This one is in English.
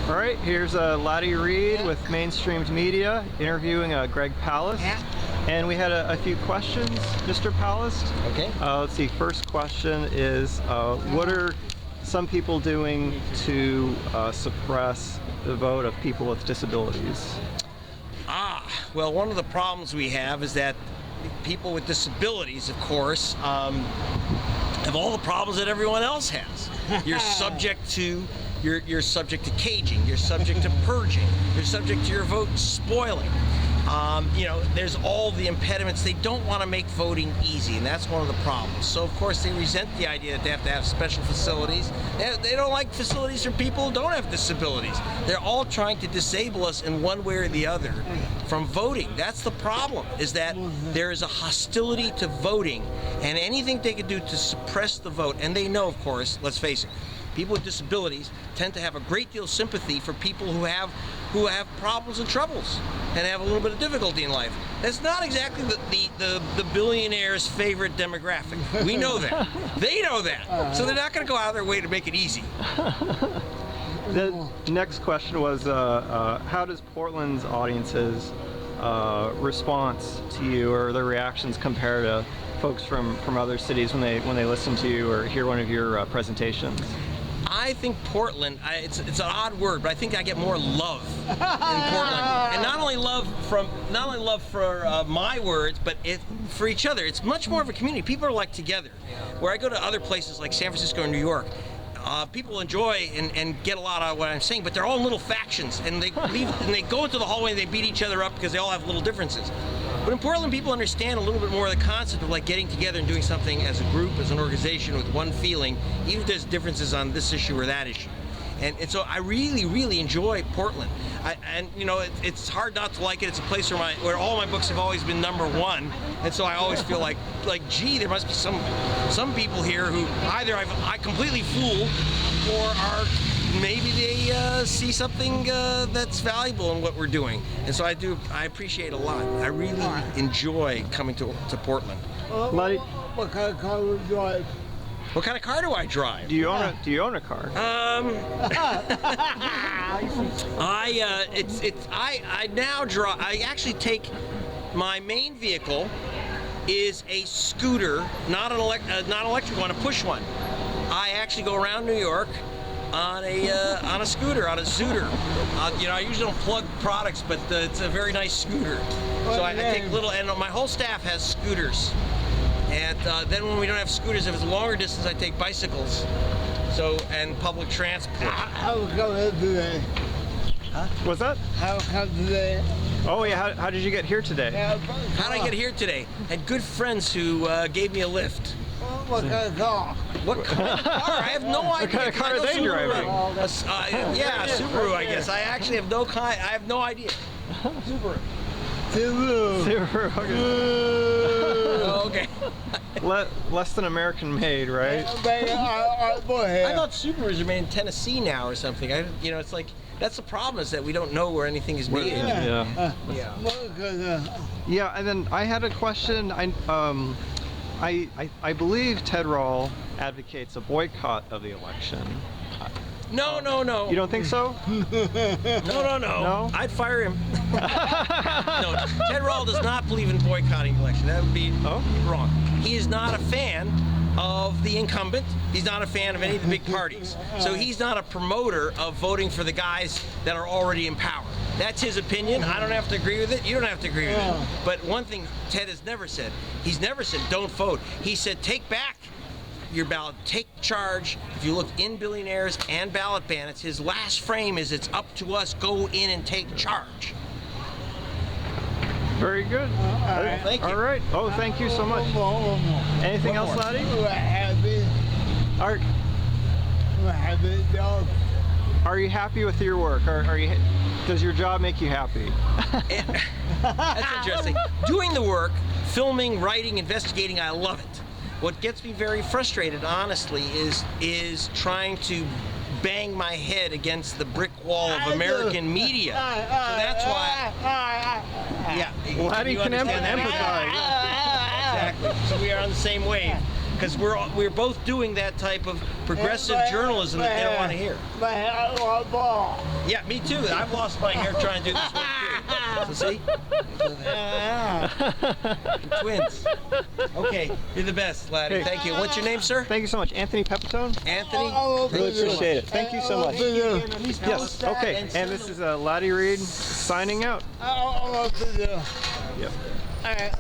All right, here's Laddie Reed with Mainstreamed Media interviewing Greg Palast. And we had a few questions, Mr. Palast. Okay. Let's see, first question is, what are some people doing to suppress the vote of people with disabilities? Well, one of the problems we have is that people with disabilities, of course, have all the problems that everyone else has. You're subject to you're subject to caging, you're subject to purging, you're subject to your vote spoiling. There's all the impediments. They don't want to make voting easy, and that's one of the problems. So, of course, they resent the idea that they have to have special facilities. They don't like facilities for people who don't have disabilities. They're all trying to disable us in one way or the other from voting. That's the problem, is that there is a hostility to voting, and anything they can do to suppress the vote, and they know, of course, let's face it, people with disabilities tend to have a great deal of sympathy for people who have problems and troubles and have a little bit of difficulty in life. That's not exactly the billionaire's favorite demographic. We know that. They know that. So they're not going to go out of their way to make it easy. The next question was, how does Portland's audience's response to you or their reactions compare to folks from other cities when they listen to you or hear one of your presentations? I think Portland, it's an odd word, but I think I get more love in Portland, and not only love for my words, but for each other. It's much more of a community. People are like together. Where I go to other places like San Francisco and New York, people enjoy and get a lot out of what I'm saying, but they're all in little factions, and they leave and they go into the hallway and they beat each other up because they all have little differences. But in Portland, people understand a little bit more of the concept of like getting together and doing something as a group, as an organization with one feeling, even if there's differences on this issue or that issue. And so I really, really enjoy Portland. It's hard not to like it. It's a place where all my books have always been #1, and so I always feel like gee, there must be some people here who either I completely fooled, or are maybe they see something that's valuable in what we're doing. And so I appreciate it a lot. I really enjoy coming to Portland. What kind of car would you drive? What kind of car do I drive? Do you own a car? I now drive. I actually take my main vehicle is a scooter, not an electric one, a push one. I actually go around New York on a scooter, on a Zooter. I usually don't plug products, but it's a very nice scooter. So I take little, and my whole staff has scooters. And then when we don't have scooters, if it's a longer distance, I take bicycles. And public transport. How come today? Huh? What's that? How come today? Oh yeah, how did you get here today? How did I get here today? I had good friends who gave me a lift. What kind of car? What kind of car? I have no idea. What kind of car are they driving? Yeah, Subaru, I guess. I actually have no idea. Subaru. Subaru. Okay. Less than American made, right? I thought Subarus are made in Tennessee now or something. It's like that's the problem, is that we don't know where anything is made. Yeah, and then I had a question. I believe Ted Rall advocates a boycott of the election. No. You don't think so? No. I'd fire him. No, Ted Rall does not believe in boycotting the election. That would be wrong. He is not a fan of the incumbent. He's not a fan of any of the big parties. So he's not a promoter of voting for the guys that are already in power. That's his opinion. I don't have to agree with it. You don't have to agree with it. But one thing Ted has never said, he's never said don't vote. He said take back your ballot, take charge. If you look in Billionaires and Ballot Bandits, his last frame is it's up to us, go in and take charge. Very good. Thank you. All right. Oh, thank you so much. Anything else, Laddie? Are you happy with your work? Does your job make you happy? That's interesting. Doing the work, filming, writing, investigating, I love it. What gets me very frustrated, honestly, is trying to bang my head against the brick wall of American media. So that's why. Laddie can empathize. Exactly. So we are on the same wave. because we're both doing that type of progressive journalism that they don't want to hear. My hair was bald. Yeah, me too. I've lost my hair trying to do this work too. So see? We're twins. Okay, you're the best, laddie. Hey. Thank you. What's your name, sir? Thank you so much, Anthony Pepitone. Anthony. Really appreciate it. Thank you so much. Yes. Yes. Okay. And this is Laddie Reed signing out. I don't know what to do. Yep. All right.